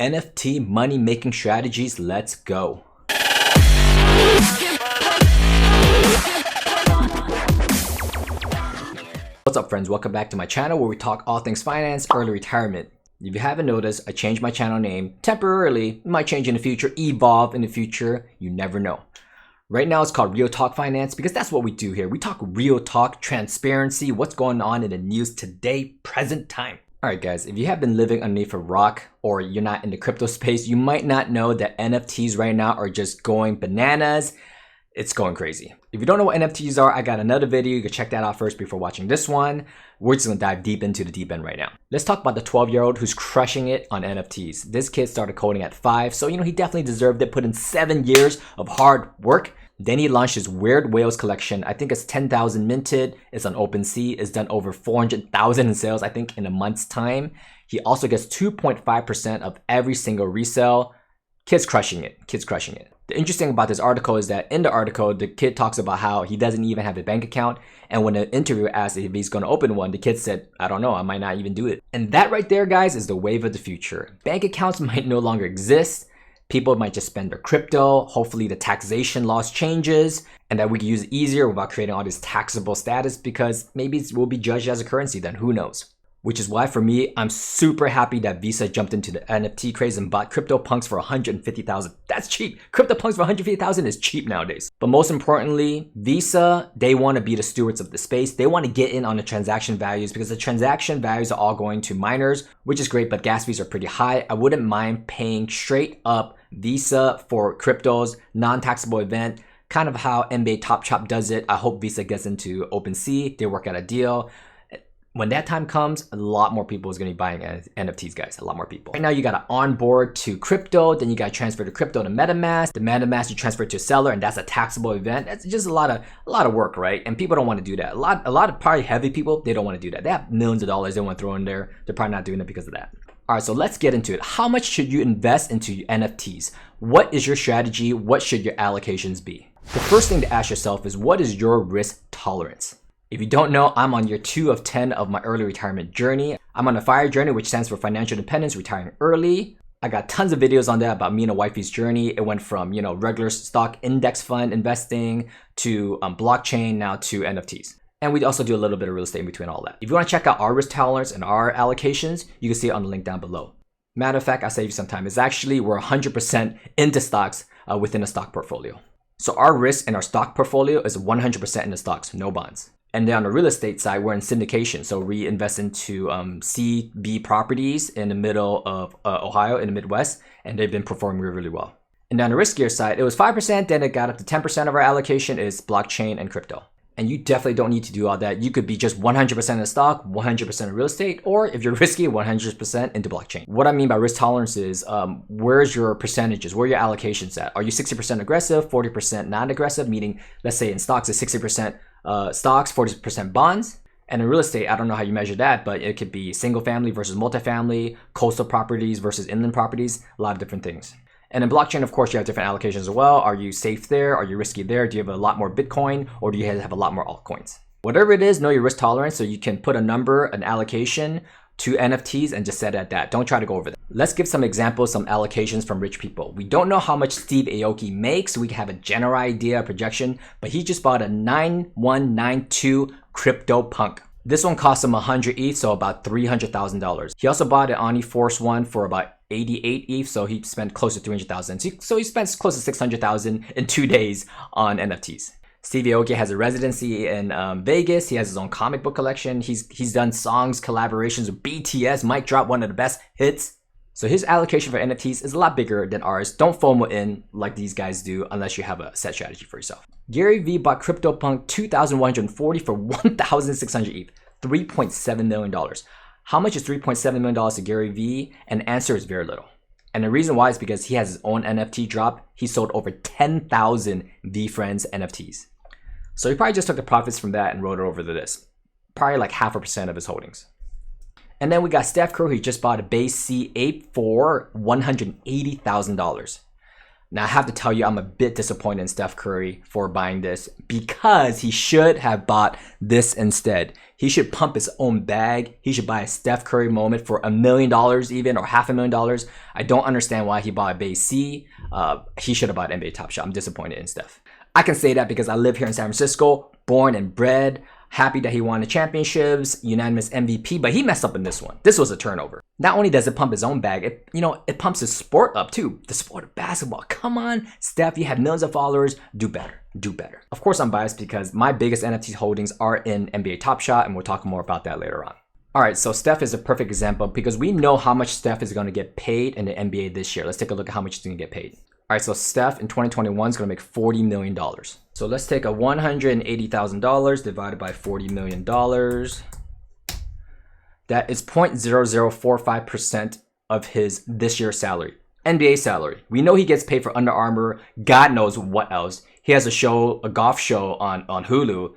NFT money making strategies. Let's go. What's up, friends? Welcome back to my channel where we talk all things finance, early retirement. If you haven't noticed, I changed my channel name temporarily. It might change in the future, evolve in the future. You never know. Right now it's called Real Talk Finance because that's what we do here. We talk real talk, transparency, what's going on in the news today, present time. Alright guys, if you have been living underneath a rock or you're not in the crypto space, you might not know that NFTs right now are just going bananas. It's going crazy. If you don't know what NFTs are, I got another video. You can check that out first before watching this one. We're just gonna dive deep into the deep end right now. Let's talk about the 12-year-old who's crushing it on NFTs. This kid started coding at 5, so he definitely deserved it. Put in 7 years of hard work. Then he launched his Weird Whales collection. I think it's 10,000 minted. It's on OpenSea. It's done over 400,000 in sales, I think, in a month's time. He also gets 2.5% of every single resale. Kid's crushing it. Kid's crushing it. The interesting about this article is that in the article, the kid talks about how he doesn't even have a bank account. And when the interviewer asked if he's going to open one, the kid said, I don't know, I might not even do it. And that right there, guys, is the wave of the future. Bank accounts might no longer exist. People might just spend their crypto. Hopefully the taxation laws changes and that we can use it easier without creating all this taxable status, because maybe it will be judged as a currency then, who knows? Which is why for me, I'm super happy that Visa jumped into the NFT craze and bought CryptoPunks for 150,000. That's cheap. CryptoPunks for 150,000 is cheap nowadays. But most importantly, Visa, they want to be the stewards of the space. They want to get in on the transaction values because the transaction values are all going to miners, which is great, but gas fees are pretty high. I wouldn't mind paying straight up Visa for cryptos, non-taxable event, kind of how NBA Top Chop does it. I hope Visa gets into OpenSea. They work out a deal. When that time comes, a lot more people is going to be buying NFTs, guys. A lot more people. Right now, you got to onboard to crypto. Then you got to transfer the crypto to MetaMask. The MetaMask, you transfer it to a seller, and that's a taxable event. That's just a lot of work, right? And people don't want to do that. A lot of probably heavy people, they don't want to do that. They have millions of dollars they want to throw in there. They're probably not doing it because of that. All right, so let's get into it. How much should you invest into NFTs? What is your strategy? What should your allocations be? The first thing to ask yourself is, what is your risk tolerance? If you don't know, I'm on year 2 of 10 of my early retirement journey. I'm on a FIRE journey, which stands for financial independence, retiring early. I got tons of videos on that about me and a wifey's journey. It went from, regular stock index fund investing to blockchain, now to NFTs. And we also do a little bit of real estate in between all that. If you want to check out our risk tolerance and our allocations, you can see it on the link down below. Matter of fact, I'll save you some time. It's actually, we're 100% into stocks within a stock portfolio. So our risk in our stock portfolio is 100% in the stocks, no bonds. And then on the real estate side, we're in syndication. So we invest into CB properties in the middle of Ohio, in the Midwest, and they've been performing really, really well. And then on the riskier side, it was 5%, then it got up to 10% of our allocation is blockchain and crypto. And you definitely don't need to do all that. You could be just 100% in stock, 100% in real estate, or if you're risky, 100% into blockchain. What I mean by risk tolerance is where's your percentages? Where are your allocations at? Are you 60% aggressive, 40% non-aggressive? Meaning, let's say in stocks, it's 60% stocks, 40% bonds. And in real estate, I don't know how you measure that, but it could be single family versus multifamily, coastal properties versus inland properties, a lot of different things. And in blockchain, of course, you have different allocations as well. Are you safe there? Are you risky there? Do you have a lot more Bitcoin, or do you have a lot more altcoins? Whatever it is, know your risk tolerance so you can put a number, an allocation to NFTs and just set it at that. Don't try to go over that. Let's give some examples, some allocations from rich people. We don't know how much Steve Aoki makes. We have a general idea, a projection, but he just bought a 9192 CryptoPunk. This one cost him 100 ETH, so about $300,000. He also bought an Oni Force one for about 88 ETH, so he spent close to 300,000. So he spent close to 600,000 in 2 days on NFTs. Steve Aoki has a residency in Vegas. He has his own comic book collection. He's done songs, collaborations with BTS, Mic Drop, one of the best hits. So his allocation for NFTs is a lot bigger than ours. Don't FOMO in like these guys do unless you have a set strategy for yourself. Gary Vee bought CryptoPunk 2,140 for 1,600 ETH, $3.7 million. How much is $3.7 million to Gary Vee? And the answer is very little. And the reason why is because he has his own NFT drop. He sold over 10,000 VeeFriends NFTs. So he probably just took the profits from that and wrote it over to this. Probably like 0.5% of his holdings. And then we got Steph Curry, who just bought a BAYC ape for $180,000. Now, I have to tell you, I'm a bit disappointed in Steph Curry for buying this because he should have bought this instead. He should pump his own bag. He should buy a Steph Curry moment for $1 million even, or $500,000. I don't understand why he bought a BAYC. He should have bought NBA Top Shot. I'm disappointed in Steph. I can say that because I live here in San Francisco, born and bred. Happy that he won the championships, unanimous MVP, but he messed up in this one. This was a turnover. Not only does it pump his own bag, it pumps his sport up too. The sport of basketball. Come on, Steph, you have millions of followers. Do better. Do better. Of course, I'm biased because my biggest NFT holdings are in NBA Top Shot, and we'll talk more about that later on. All right, so Steph is a perfect example because we know how much Steph is going to get paid in the NBA this year. Let's take a look at how much he's going to get paid. All right, so Steph in 2021 is going to make $40 million. So let's take a $180,000 divided by $40 million. That is 0.0045% of his this year's salary. NBA salary. We know he gets paid for Under Armour. God knows what else. He has a golf show on Hulu.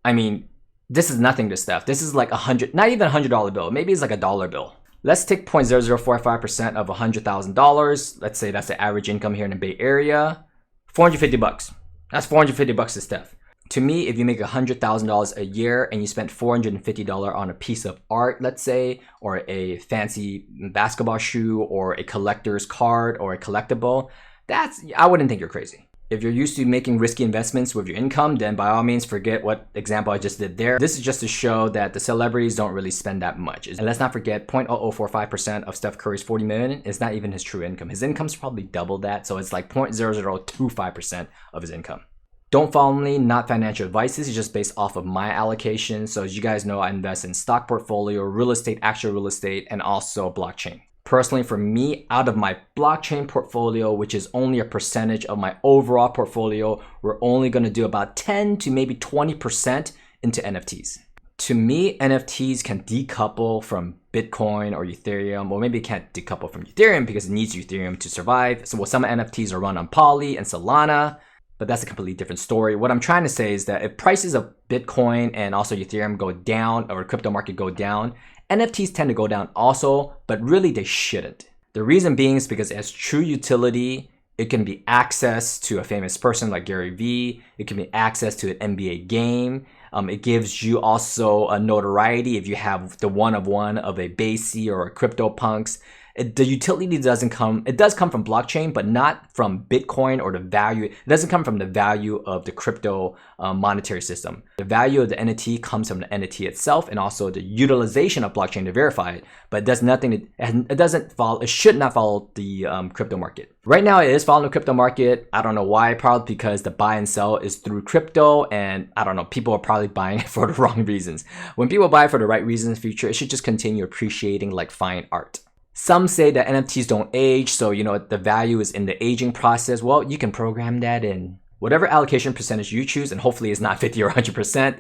I mean, this is nothing to Steph. This is like not even $100 bill. Maybe it's like a dollar bill. Let's take 0.0045% of $100,000. Let's say that's the average income here in the Bay Area. $450. That's $450 to Steph. To me, if you make $100,000 a year and you spent $450 on a piece of art, let's say, or a fancy basketball shoe, or a collector's card, or a collectible, I wouldn't think you're crazy. If you're used to making risky investments with your income, then by all means forget what example I just did there. This is just to show that the celebrities don't really spend that much. And let's not forget 0.0045% of Steph Curry's $40 million is not even his true income. His income's probably double that, so it's like 0.0025% of his income. Don't follow me, not financial advice. This is just based off of my allocation. So as you guys know, I invest in stock portfolio, real estate, actual real estate, and also blockchain. Personally, for me, out of my blockchain portfolio, which is only a percentage of my overall portfolio, we're only going to do about 10 to maybe 20% into NFTs. To me, NFTs can decouple from Bitcoin or Ethereum. Well, maybe it can't decouple from Ethereum because it needs Ethereum to survive. So some NFTs are run on Poly and Solana, but that's a completely different story. What I'm trying to say is that if prices of Bitcoin and also Ethereum go down, or crypto market go down, NFTs tend to go down also, but really they shouldn't. The reason being is because it has true utility. It can be access to a famous person like Gary Vee. It can be access to an NBA game. It gives you also a notoriety if you have the one of a BAYC or a CryptoPunks. The utility does come from blockchain, but not from Bitcoin or the value. It doesn't come from the value of the crypto monetary system. The value of the NFT comes from the NFT itself and also the utilization of blockchain to verify it. But it does nothing. It should not follow the crypto market. Right now, it is following the crypto market. I don't know why. Probably because the buy and sell is through crypto, and I don't know. People are probably buying it for the wrong reasons. When people buy for the right reasons in the future, it should just continue appreciating like fine art. Some say that NFTs don't age, so the value is in the aging process. Well, you can program that in. Whatever allocation percentage you choose, and hopefully it's not 50 or 100%,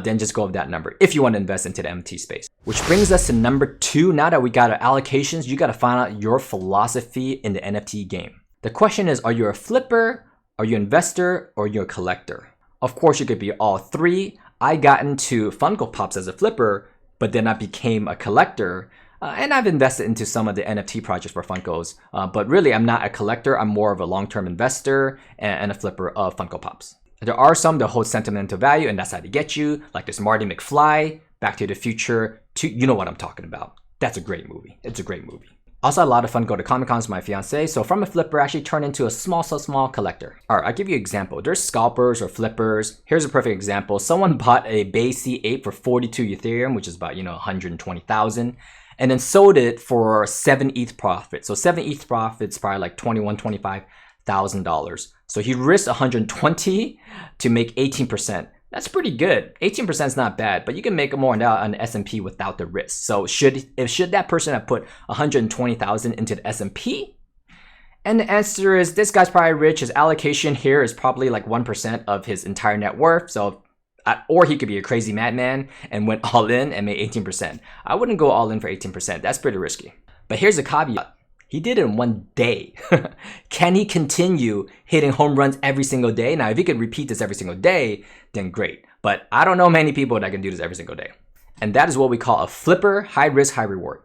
then just go with that number if you want to invest into the NFT space. Which brings us to number 2. Now that we got our allocations, you got to find out your philosophy in the NFT game. The question is, are you a flipper, are you an investor, or are you a collector? Of course, you could be all three. I got into Funko Pops as a flipper, but then I became a collector. And I've invested into some of the NFT projects for Funkos, but really I'm not a collector. I'm more of a long-term investor and a flipper of Funko Pops. There are some that hold sentimental value, and that's how they get you, like this Marty McFly, Back to the Future, you know what I'm talking about. That's a great movie. It's a great movie. Also, had a lot of fun go to Comic-Cons with my fiance, so from a flipper, I actually turned into a small collector. All right, I'll give you an example. There's scalpers or flippers. Here's a perfect example. Someone bought a BAYC 8 for 42 Ethereum, which is about, 120,000. And then sold it for 7 ETH profit. So 7 ETH profit is probably like $25,000. So he risked 120 to make 18%. That's pretty good. 18% is not bad, but you can make more on the S&P without the risk. So should that person have put 120,000 into the S&P? And the answer is this guy's probably rich. His allocation here is probably like 1% of his entire net worth. So or he could be a crazy madman and went all in and made 18%. I wouldn't go all in for 18%. That's pretty risky. But here's a caveat. He did it in one day. Can he continue hitting home runs every single day? Now, if he could repeat this every single day, then great. But I don't know many people that can do this every single day. And that is what we call a flipper, high risk, high reward.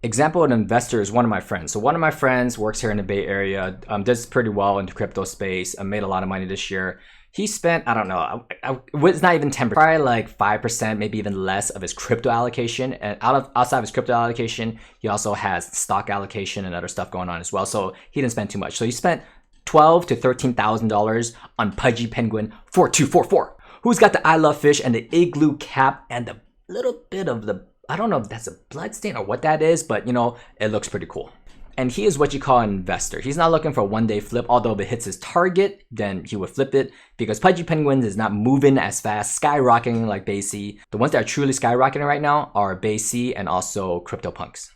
Example of an investor is one of my friends. So one of my friends works here in the Bay Area, does pretty well in the crypto space, made a lot of money this year. He spent, I don't know, it's not even 10%, probably like 5%, maybe even less of his crypto allocation. And outside of his crypto allocation, he also has stock allocation and other stuff going on as well. So he didn't spend too much. So he spent $12,000 to $13,000 on Pudgy Penguin 4244. Who's got the I Love Fish and the igloo cap and the little bit of the, I don't know if that's a blood stain or what that is, but you know, it looks pretty cool. And he is what you call an investor. He's not looking for a one-day flip, although if it hits his target, then he would flip it because Pudgy Penguins is not moving as fast, skyrocketing like BAYC. The ones that are truly skyrocketing right now are BAYC and also CryptoPunks.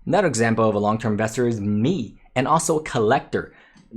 Another example of a long-term investor is me, and also a collector.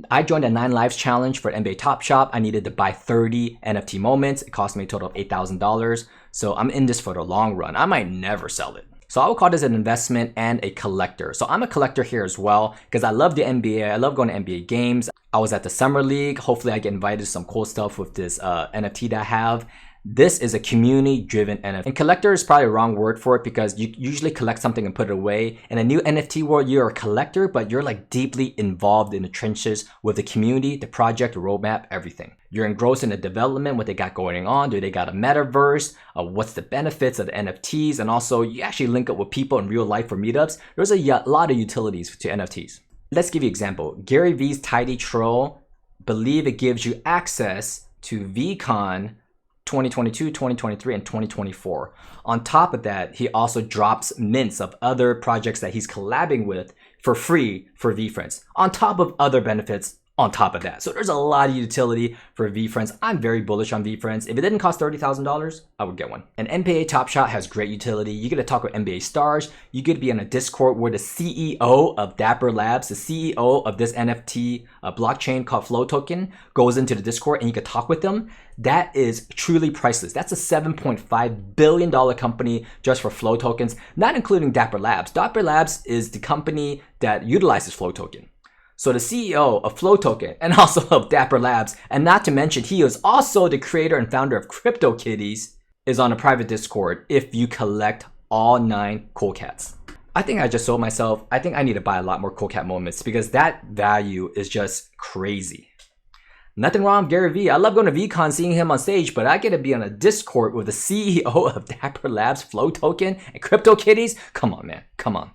I joined a 9 Lives challenge for NBA Top Shop. I needed to buy 30 NFT moments. It cost me a total of $8,000. So I'm in this for the long run. I might never sell it. So I would call this an investment and a collector. So I'm a collector here as well because I love the NBA. I love going to NBA games. I was at the Summer League. Hopefully I get invited to some cool stuff with this NFT that I have. This is a community-driven NFT. And collector is probably a wrong word for it because you usually collect something and put it away. In a new NFT world, you're a collector, but you're like deeply involved in the trenches with the community, the project, the roadmap, everything. You're engrossed in the development, what they got going on. Do they got a metaverse? What's the benefits of the NFTs? And also, you actually link up with people in real life for meetups. There's a lot of utilities to NFTs. Let's give you an example. Gary V's Tidy Troll, believe it gives you access to VCon 2022, 2023, and 2024. On top of that, he also drops mints of other projects that he's collabing with for free for VFriends, on top of other benefits on top of that. So there's a lot of utility for VFriends. I'm very bullish on VFriends. If it didn't cost $30,000, I would get one. And NBA Top Shot has great utility. You get to talk with NBA stars. You get to be on a Discord where the CEO of Dapper Labs, the CEO of this NFT blockchain called Flow Token, goes into the Discord and you can talk with them. That is truly priceless. That's a $7.5 billion company just for Flow Tokens, not including Dapper Labs. Dapper Labs is the company that utilizes Flow Token. So the CEO of Flow Token and also of Dapper Labs, and not to mention he is also the creator and founder of CryptoKitties, is on a private Discord if you collect all 9 cool cats. I think I just sold myself. I think I need to buy a lot more cool cat moments because that value is just crazy. Nothing wrong with Gary Vee. I love going to VCon, seeing him on stage, but I get to be on a Discord with the CEO of Dapper Labs, Flow Token, and CryptoKitties. Come on, man. Come on.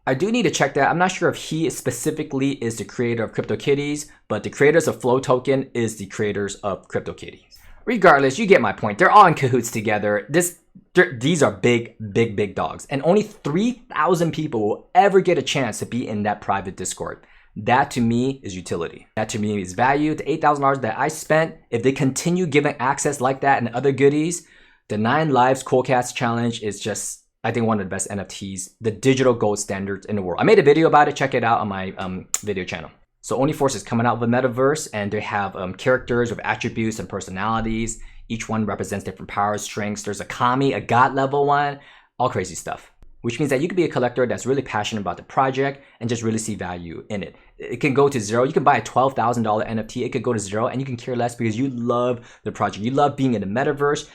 I do need to check that. I'm not sure if he specifically is the creator of CryptoKitties, but the creators of Flow Token is the creators of CryptoKitties. Regardless, you get my point. They're all in cahoots together. These are big dogs. And only 3,000 people will ever get a chance to be in that private Discord. That to me is utility. That to me is value. The $8,000 that I spent, if they continue giving access like that and other goodies, the 9 Lives Cool Cats Challenge is just, I think, one of the best NFTs, the digital gold standards in the world. I made a video about it. Check it out on my video channel. So OnlyForce is coming out with a metaverse, and they have characters with attributes and personalities. Each one represents different powers, strengths. There's a Kami, a God level one, all crazy stuff. Which means that you could be a collector that's really passionate about the project and just really see value in it. It can go to zero. You can buy a $12,000 NFT. It could go to zero and you can care less because you love the project. You love being in the metaverse.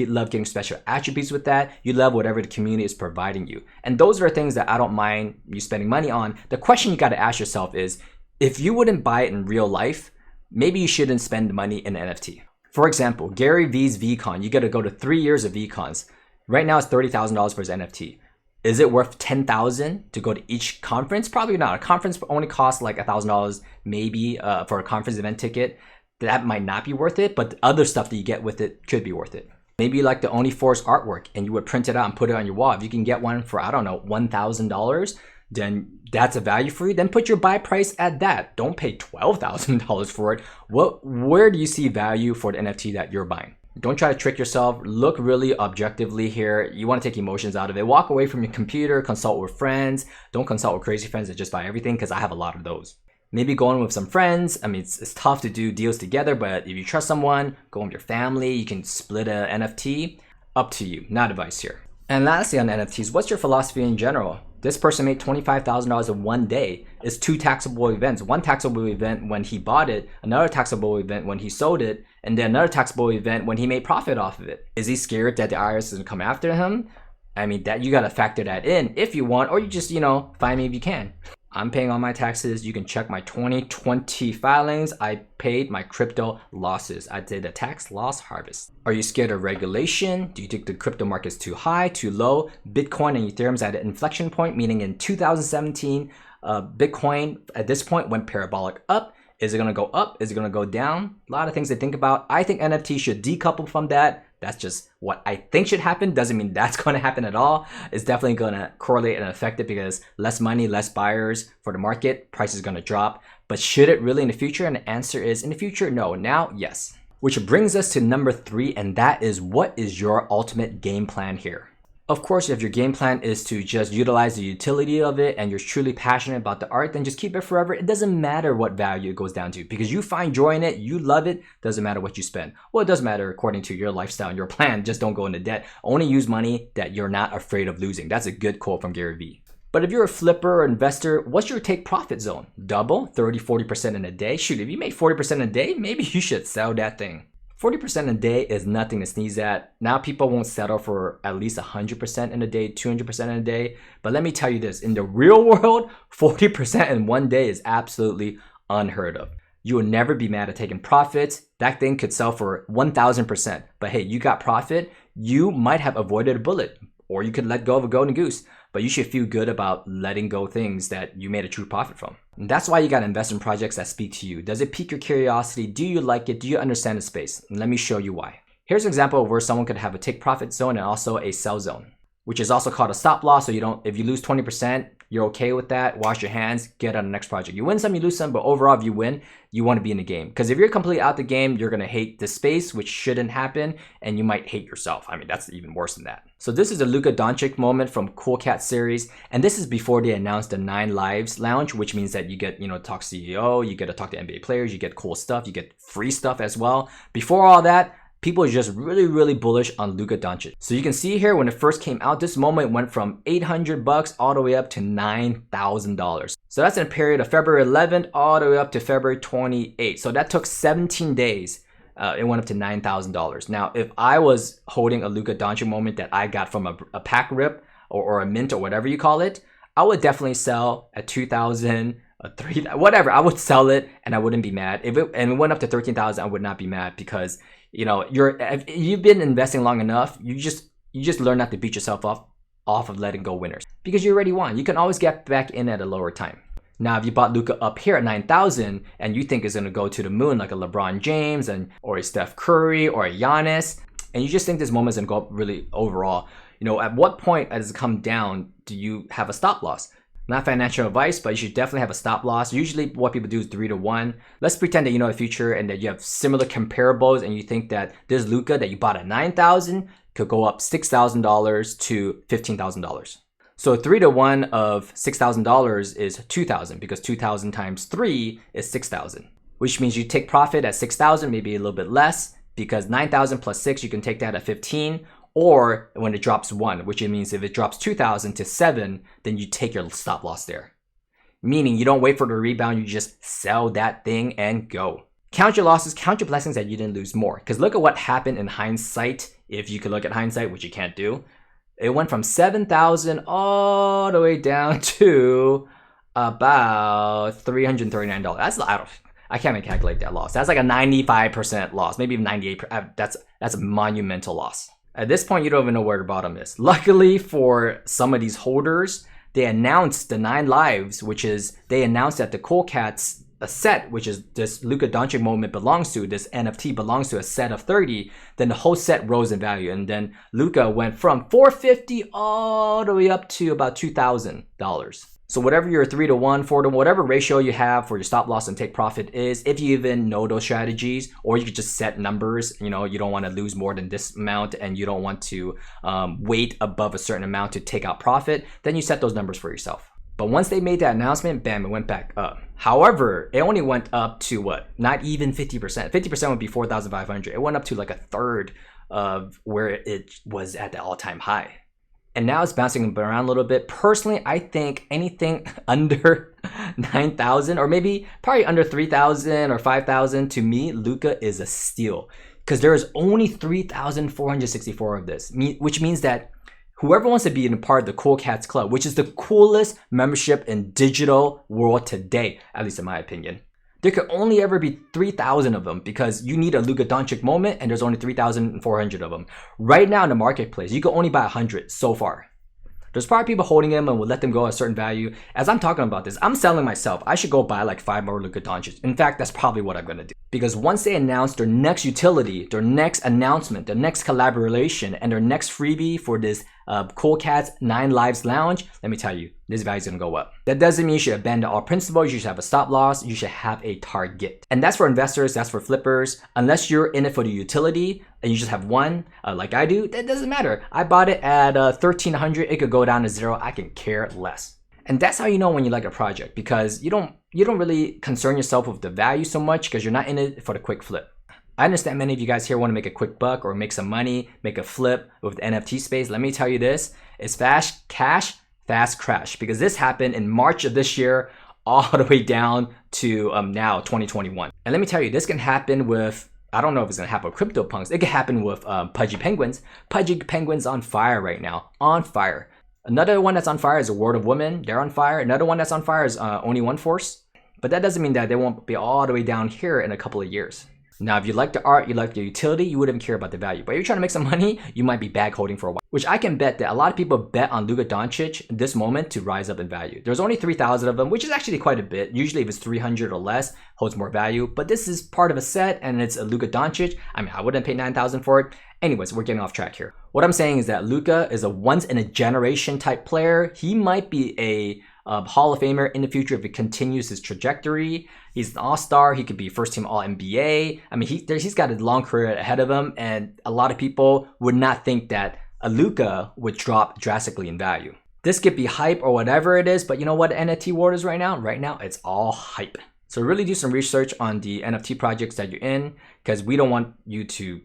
Love getting special attributes with that. You love whatever the community is providing you. And those are things that I don't mind you spending money on. The question you got to ask yourself is, if you wouldn't buy it in real life, maybe you shouldn't spend money in an NFT. For example, Gary V's VCon, you got to go to 3 years of VCons. Right now it's $30,000 for his NFT. Is it worth $10,000 to go to each conference? Probably not. A conference only costs like $1,000 maybe for a conference event ticket. That might not be worth it, but the other stuff that you get with it could be worth it. Maybe you like the OnlyForce artwork and you would print it out and put it on your wall. If you can get one for, I don't know, $1,000, then that's a value for you. Then put your buy price at that. Don't pay $12,000 for it. Where do you see value for the NFT that you're buying? Don't try to trick yourself. Look really objectively here. You want to take emotions out of it. Walk away from your computer, consult with friends. Don't consult with crazy friends that just buy everything, because I have a lot of those. Maybe go in with some friends. I mean, it's tough to do deals together, but if you trust someone, go with your family. You can split a NFT. Up to you, not advice here. And lastly on NFTs, what's your philosophy in general? This person made $25,000 in one day. It's 2 taxable events. One taxable event when he bought it, another taxable event when he sold it, and then another taxable event when he made profit off of it. Is he scared that the IRS is going to come after him? I mean, that you gotta factor that in if you want, or you just, find me if you can. I'm paying all my taxes. You can check my 2020 filings. I paid my crypto losses. I did a tax loss harvest. Are you scared of regulation? Do you think the crypto market is too high, too low? Bitcoin and Ethereum's at an inflection point, meaning in 2017, Bitcoin at this point went parabolic up. Is it gonna go up? Is it gonna go down? A lot of things to think about. I think NFT should decouple from that. That's just what I think should happen. Doesn't mean that's going to happen at all. It's definitely going to correlate and affect it because less money, less buyers for the market, price is going to drop. But should it really in the future? And the answer is in the future, no. Now, yes. Which brings us to number 3, and that is, what is your ultimate game plan here? Of course, if your game plan is to just utilize the utility of it and you're truly passionate about the art, then just keep it forever. It doesn't matter what value it goes down to because you find joy in it, you love it, doesn't matter what you spend. Well, it does matter according to your lifestyle and your plan. Just don't go into debt. Only use money that you're not afraid of losing. That's a good quote from Gary Vee. But if you're a flipper or investor, what's your take profit zone? Double, 30, 40% in a day? Shoot, if you make 40% a day, maybe you should sell that thing. 40% a day is nothing to sneeze at. Now people won't settle for at least 100% in a day, 200% in a day. But let me tell you this, in the real world, 40% in one day is absolutely unheard of. You will never be mad at taking profits. That thing could sell for 1000%. But hey, you got profit, you might have avoided a bullet, or you could let go of a golden goose. But you should feel good about letting go things that you made a true profit from. And that's why you got to invest in projects that speak to you. Does it pique your curiosity? Do you like it? Do you understand the space? And let me show you why. Here's an example of where someone could have a take profit zone and also a sell zone, which is also called a stop loss. So if you lose 20%, you're okay with that. Wash your hands, get on the next project. You win some, you lose some, but overall, if you win, you want to be in the game. Because if you're completely out the game, you're going to hate the space, which shouldn't happen, and you might hate yourself. I mean, that's even worse than that. So this is a Luka Doncic moment from Cool Cat series, and this is before they announced the 9 Lives lounge, which means that you get, talk CEO, you get to talk to NBA players, you get cool stuff, you get free stuff as well. Before all that, people are just really bullish on Luka Doncic. So you can see here when it first came out, this moment went from $800 all the way up to $9,000. So that's in a period of February 11th all the way up to February 28th. So that took 17 days. It went up to $9,000. Now, if I was holding a Luka Doncic moment that I got from a pack rip or a mint or whatever you call it, I would definitely sell at 2,000, 3,000, whatever. I would sell it and I wouldn't be mad. If it went up to 13,000, I would not be mad because if you've been investing long enough, you just learn not to beat yourself off of letting go winners because you already won. You can always get back in at a lower time. Now, if you bought Luka up here at 9,000 and you think it's going to go to the moon like a LeBron James or a Steph Curry or a Giannis, and you just think this moment's going to go up really overall, at what point as it come down do you have a stop loss? Not financial advice, but you should definitely have a stop loss. Usually what people do is 3 to 1. Let's pretend that you know the future and that you have similar comparables and you think that this Luka that you bought at 9,000 could go up $6,000 to $15,000. So 3 to 1 of $6,000 is 2,000 because 2,000 times 3 is 6,000, which means you take profit at 6,000, maybe a little bit less because 9,000 plus 6, you can take that at 15. Or when it drops 1, which means if it drops 2,000 to 7, then you take your stop loss there. Meaning you don't wait for the rebound, you just sell that thing and go. Count your losses, count your blessings that you didn't lose more. Because look at what happened in hindsight, if you could look at hindsight, which you can't do. It went from 7,000 all the way down to about $339. I can't even calculate that loss. That's like a 95% loss, maybe even 98%. That's a monumental loss. At this point, you don't even know where the bottom is. Luckily for some of these holders, they announced the 9 Lives, which is they announced that the Cool Cats a set, which is this Luka Doncic moment belongs to, this NFT belongs to a set of 30, then the whole set rose in value. And then Luka went from $450 all the way up to about $2,000. So whatever your 3 to 1, 4 to 1, whatever ratio you have for your stop loss and take profit is, if you even know those strategies, or you could just set numbers, you don't want to lose more than this amount and you don't want to wait above a certain amount to take out profit, then you set those numbers for yourself. But once they made that announcement, bam, it went back up. However, it only went up to what? Not even 50%. 50% would be 4,500. It went up to like a third of where it was at the all-time high. And now it's bouncing around a little bit. Personally, I think anything under 9,000 or maybe probably under 3,000 or 5,000, to me, Luka is a steal. Because there is only 3,464 of this, which means that Whoever wants to be a part of the Cool Cats Club, which is the coolest membership in digital world today, at least in my opinion. There could only ever be 3,000 of them because you need a Luka Doncic moment and there's only 3,400 of them. Right now in the marketplace, you can only buy 100 so far. There's probably people holding them and will let them go at a certain value. As I'm talking about this, I'm selling myself. I should go buy like 5 more Luka Doncic. In fact, that's probably what I'm going to do. Because once they announce their next utility, their next announcement, their next collaboration, and their next freebie for this Cool Cats 9 Lives Lounge, let me tell you, this value is going to go up. That doesn't mean you should abandon all principles. You should have a stop loss. You should have a target. And that's for investors. That's for flippers. Unless you're in it for the utility and you just have one, like I do, that doesn't matter. I bought it at 1,300. It could go down to 0. I can care less. And that's how you know when you like a project, because you don't really concern yourself with the value so much because you're not in it for the quick flip. I understand many of you guys here want to make a quick buck or make some money, make a flip with the NFT space. Let me tell you this, it's fast cash, fast crash, because this happened in March of this year all the way down to now 2021. And let me tell you, this can happen with, I don't know if it's going to happen with CryptoPunks. It could happen with Pudgy Penguins. Pudgy Penguins on fire right now, on fire. Another one that's on fire is a World of Women. They're on fire. Another one that's on fire is Only One Force. But that doesn't mean that they won't be all the way down here in a couple of years. Now, if you like the art, you like the utility, you wouldn't care about the value. But if you're trying to make some money, you might be bag holding for a while. Which I can bet that a lot of people bet on Luka Doncic this moment to rise up in value. There's only 3,000 of them, which is actually quite a bit. Usually if it's 300 or less, holds more value. But this is part of a set and it's a Luka Doncic. I mean, I wouldn't pay 9,000 for it. Anyways, we're getting off track here. What I'm saying is that Luka is a once in a generation type player. He might be a Hall of Famer in the future if he continues his trajectory. He's an all-star. He could be first team All-NBA. I mean, he's got a long career ahead of him, and a lot of people would not think that a Luka would drop drastically in value. This could be hype or whatever it is, but you know what NFT world is right now? Right now, it's all hype. So really do some research on the NFT projects that you're in, because we don't want you to,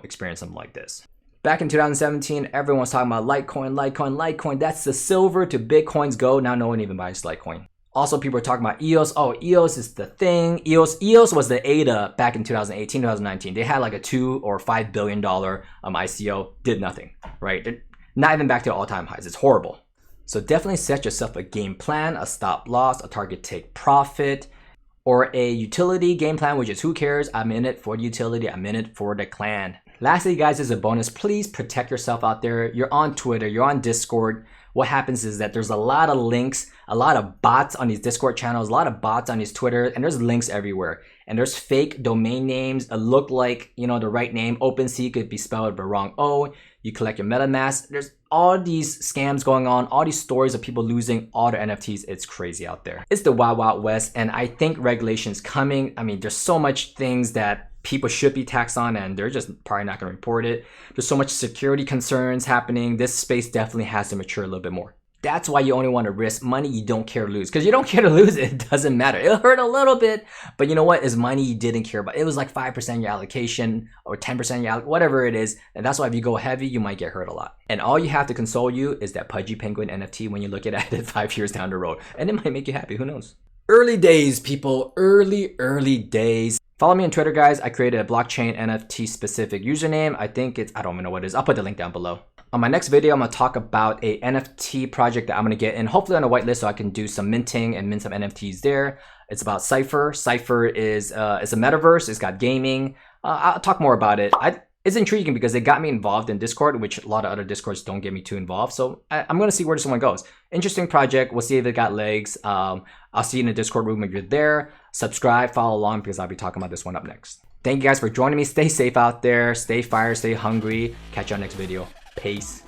experience something like this. Back in 2017, everyone was talking about Litecoin. That's the silver to Bitcoin's go. Now no one even buys Litecoin. Also, people are talking about EOS. Oh, EOS is the thing. EOS was the ADA back in 2018, 2019. They had like a $2 or $5 billion ICO. Did nothing, right? They're not even back to all-time highs. It's horrible. So definitely set yourself a game plan, a stop loss, a target take profit, or a utility game plan, which is who cares? I'm in it for the utility. I'm in it for the clan. Lastly, guys, as a bonus, please protect yourself out there. You're on Twitter, you're on Discord. What happens is that there's a lot of links, a lot of bots on these Discord channels, a lot of bots on these Twitter, and there's links everywhere. And there's fake domain names that look like, the right name. OpenSea could be spelled with the wrong O. You collect your MetaMask. There's all these scams going on, all these stories of people losing all their NFTs. It's crazy out there. It's the Wild Wild West, and I think regulation's coming. I mean, there's so much things that people should be taxed on, and they're just probably not going to report it. There's so much security concerns happening. This space definitely has to mature a little bit more. That's why you only want to risk money you don't care to lose. Because you don't care to lose, it doesn't matter. It'll hurt a little bit, but you know what? It's money you didn't care about. It was like 5% your allocation or 10% your whatever it is. And that's why if you go heavy, you might get hurt a lot. And all you have to console you is that Pudgy Penguin NFT when you look at it 5 years down the road. And it might make you happy. Who knows? Early days, people. Early days. Follow me on Twitter, guys. I created a blockchain NFT specific username. I don't even know what it is. I'll put the link down below. On my next video, I'm going to talk about a NFT project that I'm going to get in, hopefully on a whitelist, so I can do some minting and mint some NFTs there. It's about Cypher. Cypher is it's a metaverse. It's got gaming. I'll talk more about it. It's intriguing because they got me involved in Discord, which a lot of other Discords don't get me too involved. So I'm going to see where this one goes. Interesting project. We'll see if it got legs. I'll see you in the Discord room if you're there. Subscribe, follow along, because I'll be talking about this one up next. Thank you guys for joining me. Stay safe out there. Stay fire, stay hungry. Catch you on next video. Peace.